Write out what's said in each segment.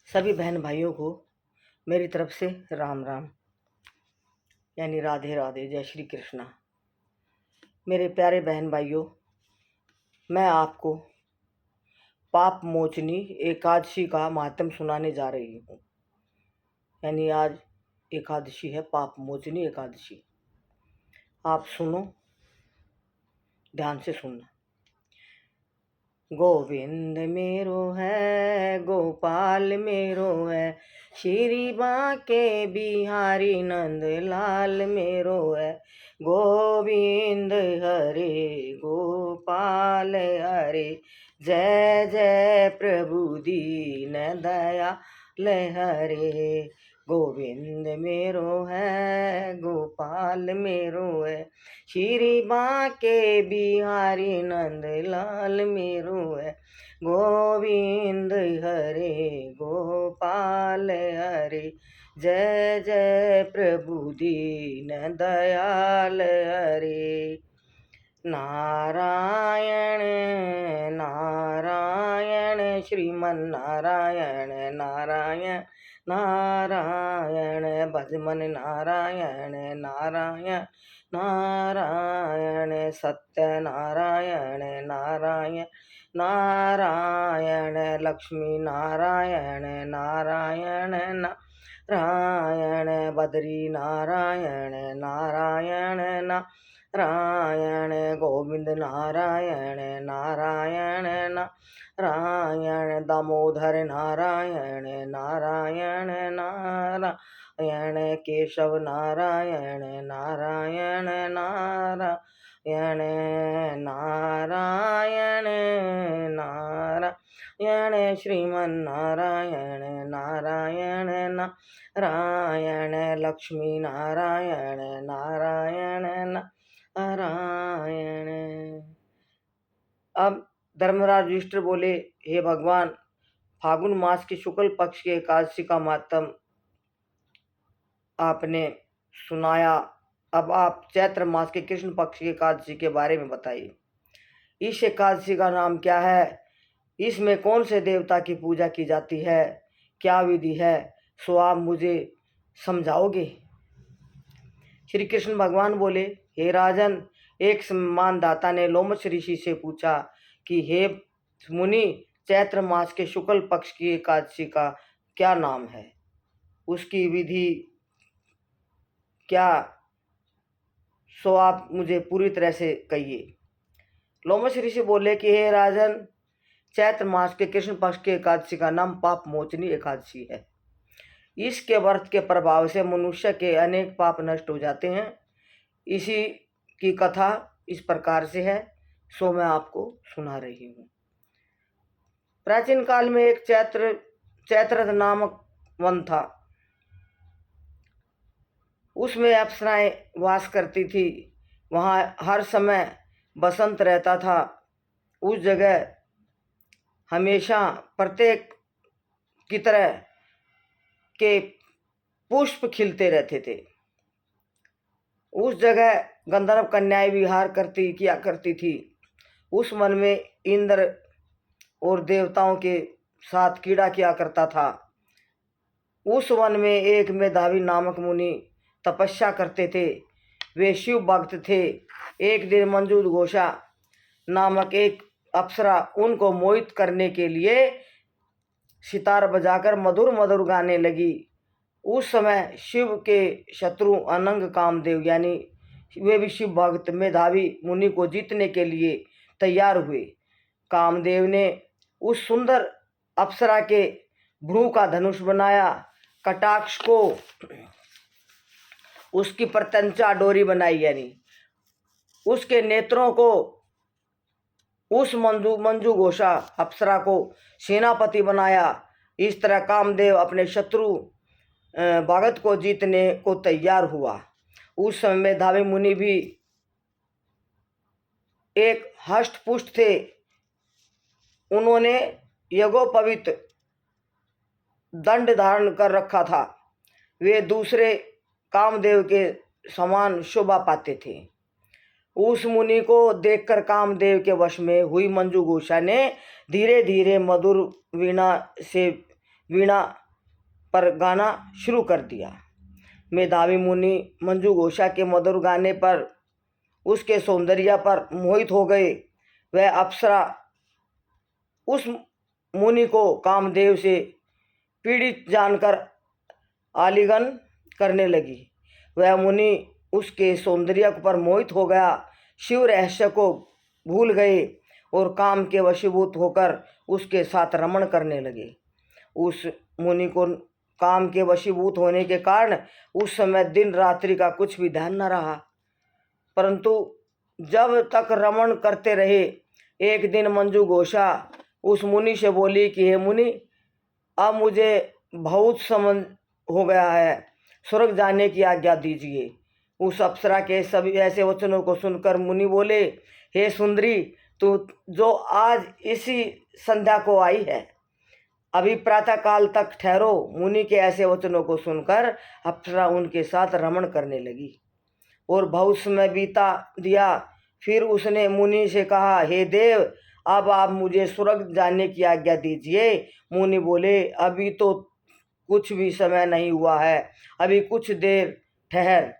सभी बहन भाइयों को मेरी तरफ से राम राम, यानी राधे राधे, जय श्री कृष्णा। मेरे प्यारे बहन भाइयों, मैं आपको पाप मोचनी एकादशी का मातम सुनाने जा रही हूँ। यानी आज एकादशी है, पाप मोचनी एकादशी। आप सुनो, ध्यान से सुनना। गोविंद मेरो है, गोपाल मेरो है, श्री बांके बिहारी नंद लाल मेरो है। गोविंद हरे गोपाल हरे, जय जय प्रभु दीन दयाल हरे। गोविंद मेरो है, गोपाल मेरो है, श्री बांके बिहारी नंद लाल मेरो है। गोविंद हरे गोपाल हरे, जय जय प्रभु दीन दयाल हरे। नारायण नारायण श्रीमन नारायण नारायण नारायण, भजमन नारायण नारायण नारायण, सत्य नारायण नारायण नारायण, लक्ष्मी नारायण नारायण नारायण, बद्री नारायण नारायण नारायण, गोविंद नारायण नारायण नारायण, दामोदर नारायण नारायण नारायण, केशव नारायण नारायण नारायण नारायण नारायण, श्रीमन नारायण नारायण नारायण, लक्ष्मी नारायण नारायण नारायण। अब धर्मराज युधिष्ठिर बोले, हे भगवान, फागुन मास की शुक्ल पक्ष की एकादशी का मातम आपने सुनाया। अब आप चैत्र मास के कृष्ण पक्ष की एकादशी के बारे में बताइए। इस एकादशी का नाम क्या है? इसमें कौन से देवता की पूजा की जाती है? क्या विधि है? सो आप मुझे समझाओगे? श्री कृष्ण भगवान बोले, हे राजन, एक सम्मानदाता ने लोमश ऋषि से पूछा कि हे मुनि, चैत्र मास के शुक्ल पक्ष की एकादशी का क्या नाम है? उसकी विधि क्या? सो आप मुझे पूरी तरह से कहिए। लोमश ऋषि बोले कि हे राजन, चैत्र मास के कृष्ण पक्ष की एकादशी का नाम पाप मोचनी एकादशी है। इसके व्रत के प्रभाव से मनुष्य के अनेक पाप नष्ट हो जाते हैं। इसी की कथा इस प्रकार से है, सो मैं आपको सुना रही हूँ। प्राचीन काल में एक चैत्ररथ नामक वन था। उसमें अप्सराएं वास करती थी। वहाँ हर समय बसंत रहता था। उस जगह हमेशा प्रत्येक की तरह के पुष्प खिलते रहते थे। उस जगह गंधर्व कन्याएं विहार किया करती थी। उस वन में इंद्र और देवताओं के साथ कीड़ा किया करता था। उस वन में एक मेधावी नामक मुनि तपस्या करते थे। वे शिव भक्त थे। एक दिन मंजूर घोषा नामक एक अप्सरा उनको मोहित करने के लिए सितार बजाकर मधुर मधुर गाने लगी। उस समय शिव के शत्रु अनंग कामदेव, यानी वे भी शिव भक्त मेधावी मुनि को जीतने के लिए तैयार हुए। कामदेव ने उस सुंदर अप्सरा के भ्रूण का धनुष बनाया, कटाक्ष को उसकी प्रत्यंचा डोरी बनाई, यानी उसके नेत्रों को उस मंजू घोषा अप्सरा को सेनापति बनाया। इस तरह कामदेव अपने शत्रु भगत को जीतने को तैयार हुआ। उस समय मेधावी मुनि भी एक हष्ट पुष्ट थे। उन्होंने यज्ञोपवीत दंड धारण कर रखा था। वे दूसरे कामदेव के समान शोभा पाते थे। उस मुनि को देखकर कामदेव के वश में हुई मंजू घोषा ने धीरे धीरे मधुर वीणा पर गाना शुरू कर दिया। मेधावी मुनि मंजू घोषा के मधुर गाने पर, उसके सौंदर्य पर मोहित हो गए। वह अप्सरा उस मुनि को कामदेव से पीड़ित जानकर आलिंगन करने लगी। वह मुनि उसके सौंदर्य पर मोहित हो गया, शिव रहस्य को भूल गए और काम के वशीभूत होकर उसके साथ रमण करने लगे। उस मुनि को काम के वशीभूत होने के कारण उस समय दिन रात्रि का कुछ भी ध्यान न रहा, परंतु जब तक रमण करते रहे, एक दिन मंजू घोषा उस मुनि से बोली कि हे मुनि, अब मुझे बहुत समय हो गया है, स्वर्ग जाने की आज्ञा दीजिए। उस अप्सरा के सभी ऐसे वचनों को सुनकर मुनि बोले, हे सुंदरी, तू जो आज इसी संध्या को आई है, अभी प्रातः काल तक ठहरो। मुनि के ऐसे वचनों को सुनकर अप्सरा उनके साथ रमण करने लगी और बहुत समय बीता दिया। फिर उसने मुनि से कहा, हे देव, अब आप मुझे स्वर्ग जाने की आज्ञा दीजिए। मुनि बोले, अभी तो कुछ भी समय नहीं हुआ है, अभी कुछ देर ठहर।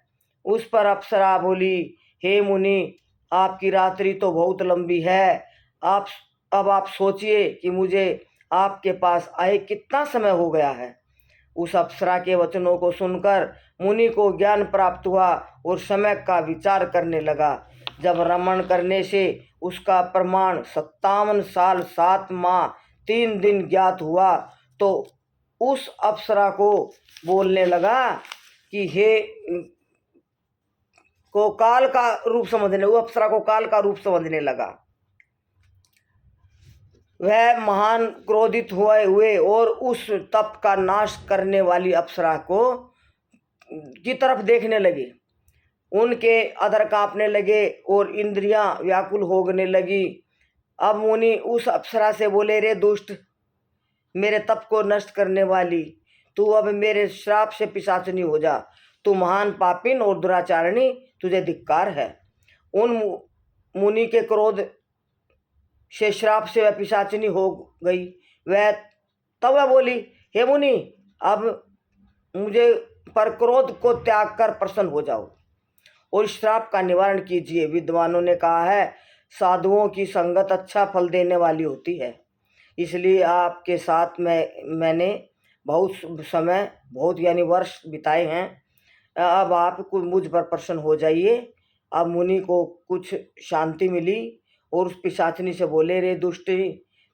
उस पर अप्सरा बोली, हे मुनि, आपकी रात्रि तो बहुत लंबी है, अब आप सोचिए कि मुझे आपके पास आए कितना समय हो गया है। उस अप्सरा के वचनों को सुनकर मुनि को ज्ञान प्राप्त हुआ और समय का विचार करने लगा। जब रमण करने से उसका प्रमाण 57 साल 7 माह 3 दिन ज्ञात हुआ, तो उस अप्सरा को बोलने लगा कि हे को काल का रूप समझने, वो अप्सरा को काल का रूप समझने लगा। वह महान क्रोधित हुए और उस तप का नाश करने वाली अप्सरा को की तरफ देखने लगे। उनके अधर कांपने लगे और इंद्रियां व्याकुल होने लगी। अब मुनि उस अप्सरा से बोले, रे दुष्ट, मेरे तप को नष्ट करने वाली, तू अब मेरे श्राप से पिशाचनी हो जा। तू महान पापिन और दुराचारणी, तुझे धिक्कार है। उन मुनि के क्रोध से श्राप से वह पिशाचिनी हो गई। तब वह बोली, हे मुनि, अब मुझे पर क्रोध को त्याग कर प्रसन्न हो जाओ और श्राप का निवारण कीजिए। विद्वानों ने कहा है, साधुओं की संगत अच्छा फल देने वाली होती है, इसलिए आपके साथ मैंने बहुत समय, बहुत यानी वर्ष बिताए हैं। अब आप मुझ पर प्रसन्न हो जाइए। अब मुनि को कुछ शांति मिली और उस पिशाचिनी से बोले, रे दुष्टी,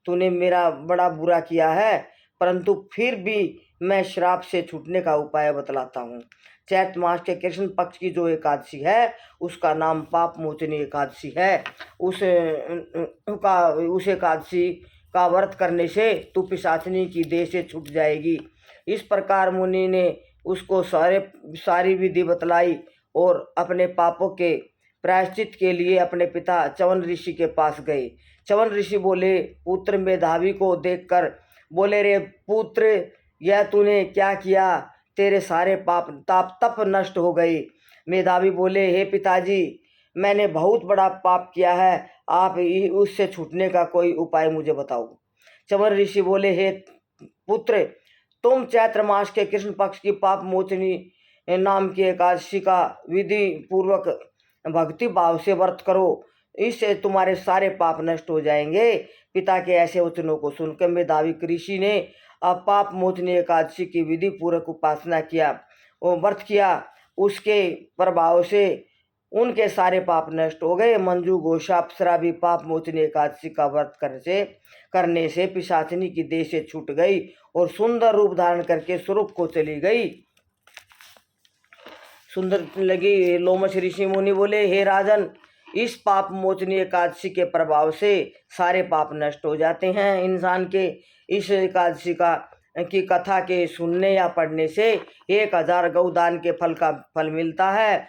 तूने मेरा बड़ा बुरा किया है, परंतु फिर भी मैं श्राप से छूटने का उपाय बतलाता हूँ। चैत्र मास के कृष्ण पक्ष की जो एकादशी है, उसका नाम पाप मोचनी एकादशी है। उस एकादशी का व्रत करने से तू पिशाचिनी की देह से छूट जाएगी। इस प्रकार मुनि ने उसको सारी विधि बतलाई और अपने पापों के प्रायश्चित के लिए अपने पिता च्यवन ऋषि के पास गए। च्यवन ऋषि बोले, पुत्र मेधावी को देखकर बोले, रे पुत्र, यह तूने क्या किया? तेरे सारे तप नष्ट हो गए। मेधावी बोले, हे पिताजी, मैंने बहुत बड़ा पाप किया है, आप उससे छूटने का कोई उपाय मुझे बताओ। च्यवन ऋषि बोले, हे पुत्र, तुम चैत्र मास के कृष्ण पक्ष की पाप मोचनी नाम की एकादशी का विधि पूर्वक भक्ति भाव से व्रत करो, इससे तुम्हारे सारे पाप नष्ट हो जाएंगे। पिता के ऐसे वचनों को सुनकर मेधावी ऋषि ने अब पाप मोचनी एकादशी की विधि पूर्वक उपासना किया और व्रत किया। उसके प्रभाव से उनके सारे पाप नष्ट हो गए। मंजू घोषा अप्सरा भी पाप मोचनी एकादशी का व्रत करने से पिशाचिनी की देह से छूट गई और सुंदर रूप धारण करके स्वर्ग को चली गई। सुंदर लगी। लोमश ऋषि मुनि बोले, हे राजन, इस पाप मोचनी एकादशी के प्रभाव से सारे पाप नष्ट हो जाते हैं। इंसान के इस एकादशी की कथा के सुनने या पढ़ने से 1000 गौदान के फल मिलता है।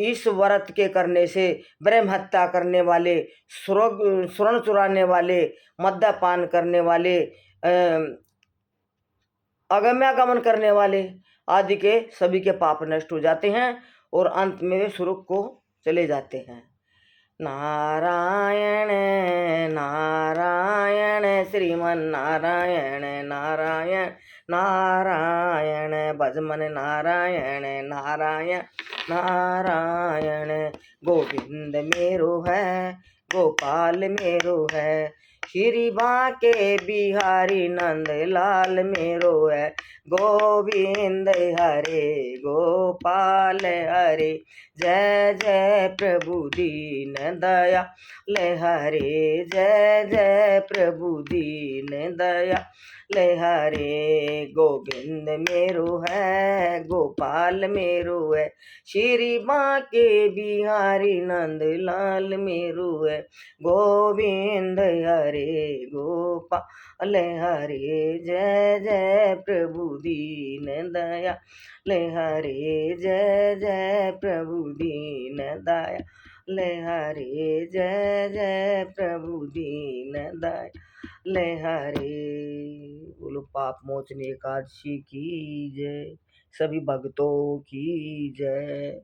इस व्रत के करने से ब्रह्म हत्या करने वाले, स्वर्ण चुराने वाले, मद्यपान करने वाले, अगम्यागमन करने वाले आदि के सभी के पाप नष्ट हो जाते हैं और अंत में वे स्वर्ग को चले जाते हैं। नारायण नारायण श्रीमन नारायण नारायण नारायण भजमन नारायण नारायण नारायण। गोविंद मेरो है गोपाल मेरो है, श्री बांके बिहारी नंद लाल मेरो है। गोविंद हरे गोपाल हरे, जय जय प्रभु दीन दयाल हरे, जय जय प्रभु दीन दयाल हरे। गोविंद मेरो है गोपाल मेरो है, श्री बांके बिहारी नंद लाल मेरो है। गोविंद हरे गोपाल हरे, जय जय प्रभु दीन दयाल हरे, जय जय प्रभु दीन दयाल हरे, जय जय प्रभु दीन दयाल हरे। बोलो पाप मोचने एकादशी की जय, सभी भक्तों की जय।